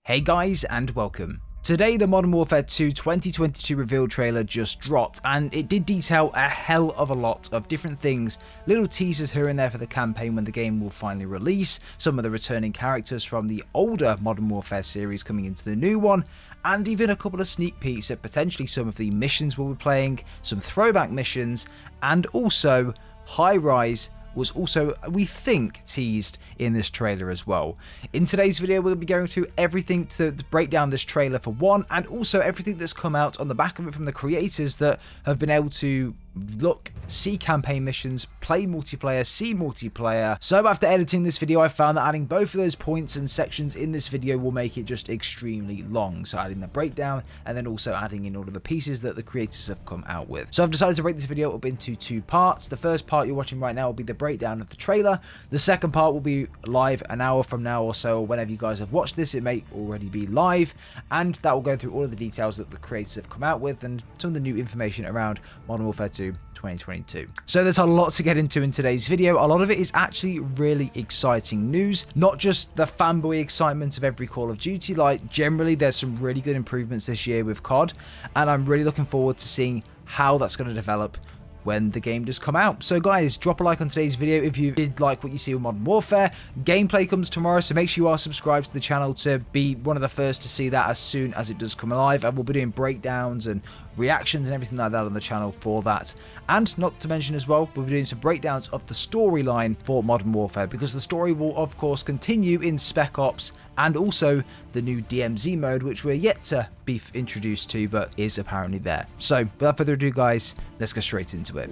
Hey guys, and welcome. Today the Modern Warfare 2 2022 reveal trailer just dropped, and it did detail a hell of a lot of different things, little teasers here and there for the campaign when the game will finally release, some of the returning characters from the older Modern Warfare series coming into the new one, and even a couple of sneak peeks at potentially some of the missions we'll be playing, some throwback missions, and also High Rise was also, we think, teased in this trailer as well. In today's video, we'll be going through everything to break down this trailer for one, and also everything that's come out on the back of it from the creators that have been able to look, see campaign missions, play multiplayer, see multiplayer. So after editing this video, I found that adding both of those points and sections in this video will make it just extremely long. So adding the breakdown and then also adding in all of the pieces that the creators have come out with. So I've decided to break this video up into two parts. The first part you're watching right now will be the breakdown of the trailer. The second part will be live an hour from now or so, or whenever you guys have watched this. It may already be live, and that will go through all of the details that the creators have come out with and some of the new information around Modern Warfare 2 2022. So there's a lot to get into in today's video. A lot of it is actually really exciting news, not just the fanboy excitement of every Call of Duty. Like, generally there's some really good improvements this year with COD, and I'm really looking forward to seeing how that's going to develop when the game does come out. So guys, drop a like on today's video if you did like what you see with Modern Warfare. Gameplay comes tomorrow, so make sure you are subscribed to the channel to be one of the first to see that as soon as it does come alive. And we'll be doing breakdowns and reactions and everything like that on the channel for that. And not to mention as well, we'll be doing some breakdowns of the storyline for Modern Warfare, because the story will of course continue in Spec Ops and also the new DMZ mode, which we're yet to be introduced to, but is apparently there. So without further ado guys, let's go straight into it.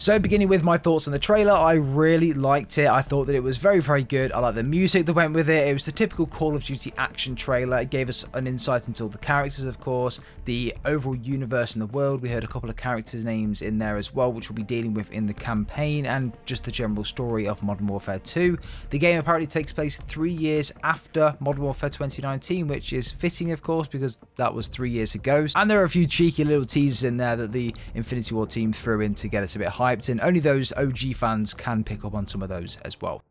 So beginning with my thoughts on the trailer, I really liked it. I thought that it was very, very good. I like the music that went with it. It was the typical Call of Duty action trailer. It gave us an insight into all the characters, of course, the overall universe and the world. We heard a couple of characters' names in there as well, which we'll be dealing with in the campaign, and just the general story of Modern Warfare 2. The game apparently takes place 3 years after Modern Warfare 2019, which is fitting, of course, because that was 3 years ago. And there are a few cheeky little teasers in there that the Infinity War team threw in to get us a bit hyped, and only those OG fans can pick up on some of those as well.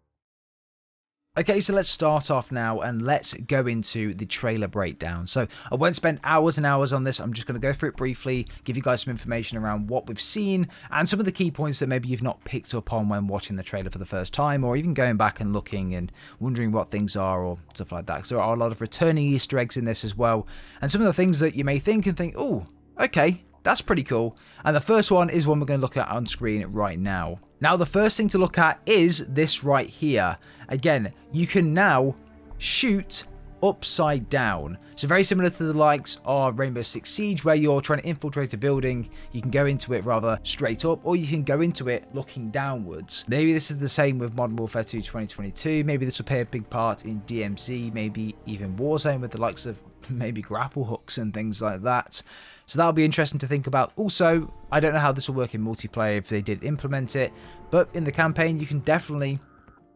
Okay, so let's start off now and let's go into the trailer breakdown. So I won't spend hours and hours on this. I'm just going to go through it briefly, give you guys some information around what we've seen and some of the key points that maybe you've not picked up on when watching the trailer for the first time, or even going back and looking and wondering what things are or stuff like that. So there are a lot of returning Easter eggs in this as well, and some of the things that you may think, oh, okay, that's pretty cool. And the first one is one we're going to look at on screen right now. Now, the first thing to look at is this right here. Again, you can now shoot upside down. So very similar to the likes of Rainbow Six Siege, where you're trying to infiltrate a building. You can go into it rather straight up, or you can go into it looking downwards. Maybe this is the same with Modern Warfare 2 2022. Maybe this will play a big part in DMZ, maybe even Warzone with the likes of maybe grapple hooks and things like that. So that'll be interesting to think about. Also, I don't know how this will work in multiplayer if they did implement it, but in the campaign you can definitely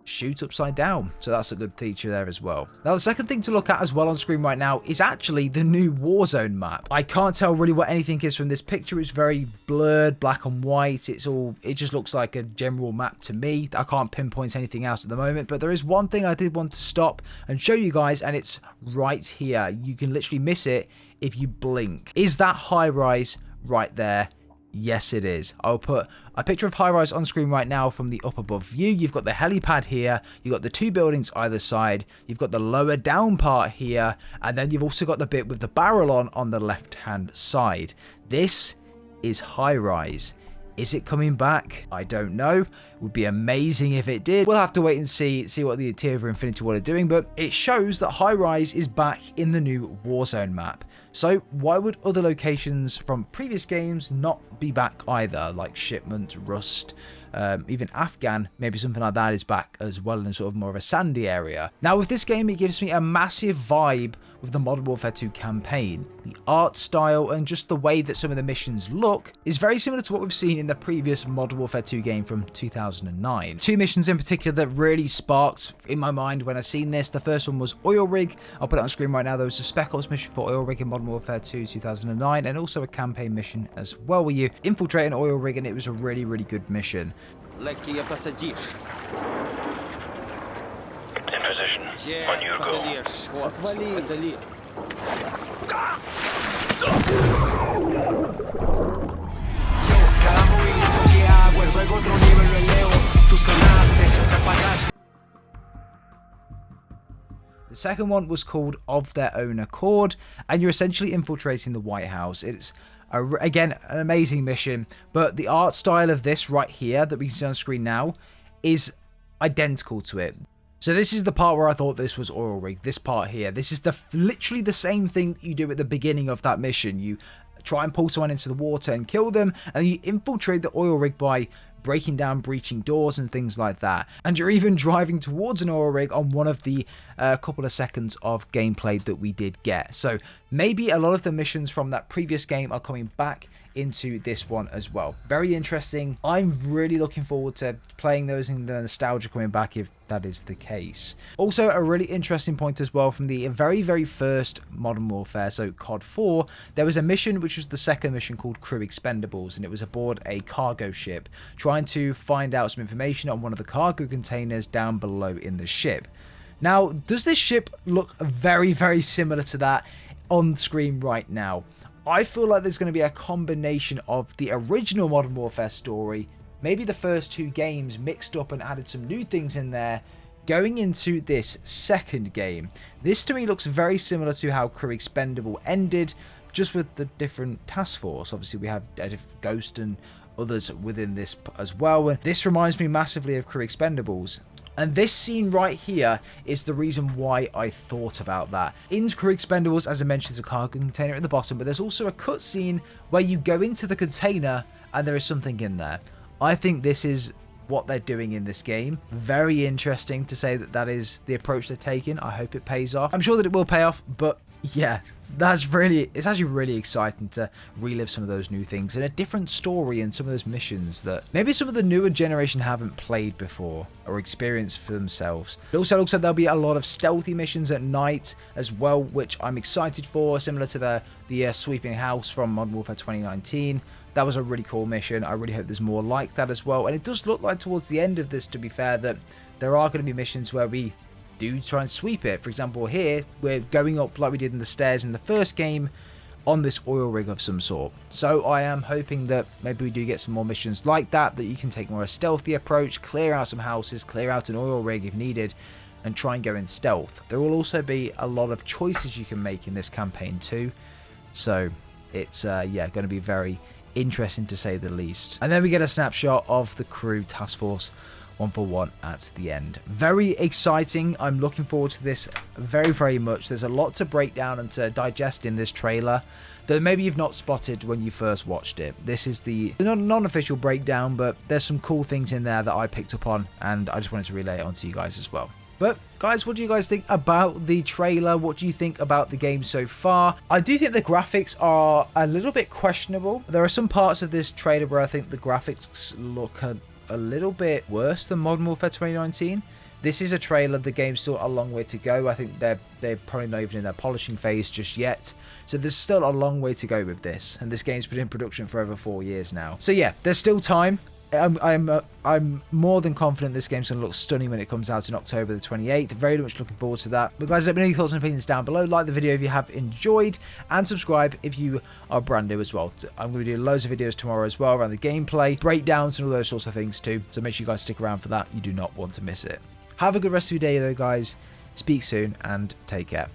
shoot upside down, so that's a good feature there as well. Now, the second thing to look at as well on screen right now is actually the new Warzone map. I can't tell really what anything is from this picture. It's very blurred, black and white. It just looks like a general map to me. I can't pinpoint anything out at the moment, but there is one thing I did want to stop and show you guys, and it's right here. You can literally miss it if you blink. Is that High Rise right there? Yes, it is. I'll put a picture of High Rise on screen right now from the up above view. You've got the helipad here. You've got the two buildings either side. You've got the lower down part here. And then you've also got the bit with the barrel on the left-hand side. This is High Rise. Is it coming back? I don't know. It would be amazing if it did. We'll have to wait and see what the tier of Infinity War are doing, but it shows that High Rise is back in the new Warzone map. So why would other locations from previous games not be back either, like Shipment, Rust, even Afghan, maybe something like that is back as well in sort of more of a sandy area. Now with this game, it gives me a massive vibe with the Modern Warfare 2 campaign. The art style and just the way that some of the missions look is very similar to what we've seen in the previous Modern Warfare 2 game from 2009. Two missions in particular that really sparked in my mind when I seen this. The first one was Oil Rig. I'll put it on screen right now. There was a Spec Ops mission for Oil Rig in Modern Warfare 2 2009, and also a campaign mission as well where you infiltrate an oil rig, and it was a really, really good mission. Легкие посадишь. In position. position. On your go. The second one was called Of Their Own Accord, and you're essentially infiltrating the White House. It's, again, an amazing mission, but the art style of this right here that we see on screen now is identical to it. So this is the part where I thought this was oil rig, this part here. This is literally the same thing that you do at the beginning of that mission. You try and pull someone into the water and kill them, and you infiltrate the oil rig by breaking down breaching doors and things like that. And you're even driving towards an oil rig on one of the couple of seconds of gameplay that we did get. So maybe a lot of the missions from that previous game are coming back into this one as well. Very interesting. I'm really looking forward to playing those and the nostalgia coming back if that is the case. Also, a really interesting point as well from the very first Modern Warfare, so COD 4, there was a mission which was the second mission called Crew Expendables, and it was aboard a cargo ship trying to find out some information on one of the cargo containers down below in the ship. Now, does this ship look very similar to that on screen right now? I feel like there's going to be a combination of the original Modern Warfare story, maybe the first two games mixed up and added some new things in there, going into this second game. This to me looks very similar to how Crew Expendable ended, just with the different task force. Obviously we have Ghost and others within this as well. And this reminds me massively of Crew Expendables. And this scene right here is the reason why I thought about that. In Crew Expendables, as I mentioned, there's a cargo container at the bottom, but there's also a cutscene where you go into the container and there is something in there. I think this is what they're doing in this game. Very interesting to say that that is the approach they're taking. I hope it pays off. I'm sure that it will pay off, but yeah, it's actually really exciting to relive some of those new things and a different story and some of those missions that maybe some of the newer generation haven't played before or experienced for themselves. It also looks like there'll be a lot of stealthy missions at night as well, which I'm excited for, similar to the sweeping house from Modern Warfare 2019. That was a really cool mission. I really hope there's more like that as well. And it does look like towards the end of this, to be fair, that there are going to be missions where we do try and sweep it. For example, here we're going up like we did in the stairs in the first game on this oil rig of some sort. So I am hoping that maybe we do get some more missions like that you can take more a stealthy approach, clear out some houses, clear out an oil rig if needed, and try and go in stealth. There will also be a lot of choices you can make in this campaign too. So it's yeah, going to be very interesting to say the least. And then we get a snapshot of the crew task force 141 at the end. Very exciting. I'm looking forward to this very much. There's a lot to break down and to digest in this trailer that maybe you've not spotted when you first watched it. This is the non-official breakdown, but there's some cool things in there that I picked up on and I just wanted to relay it onto you guys as well. But guys, what do you guys think about the trailer? What do you think about the game so far? I do think the graphics are a little bit questionable. There are some parts of this trailer where I think the graphics look a little bit worse than Modern Warfare 2019. This is a trailer. The game's still a long way to go. I think they're probably not even in their polishing phase just yet. So there's still a long way to go with this. And this game's been in production for over 4 years now. So yeah, there's still time. I'm more than confident this game's going to look stunning when it comes out in October the 28th. Very much looking forward to that. But guys, let me know your thoughts and opinions down below. Like the video if you have enjoyed, and subscribe if you are brand new as well. I'm going to do loads of videos tomorrow as well around the gameplay, breakdowns and all those sorts of things too. So make sure you guys stick around for that. You do not want to miss it. Have a good rest of your day though, guys. Speak soon and take care.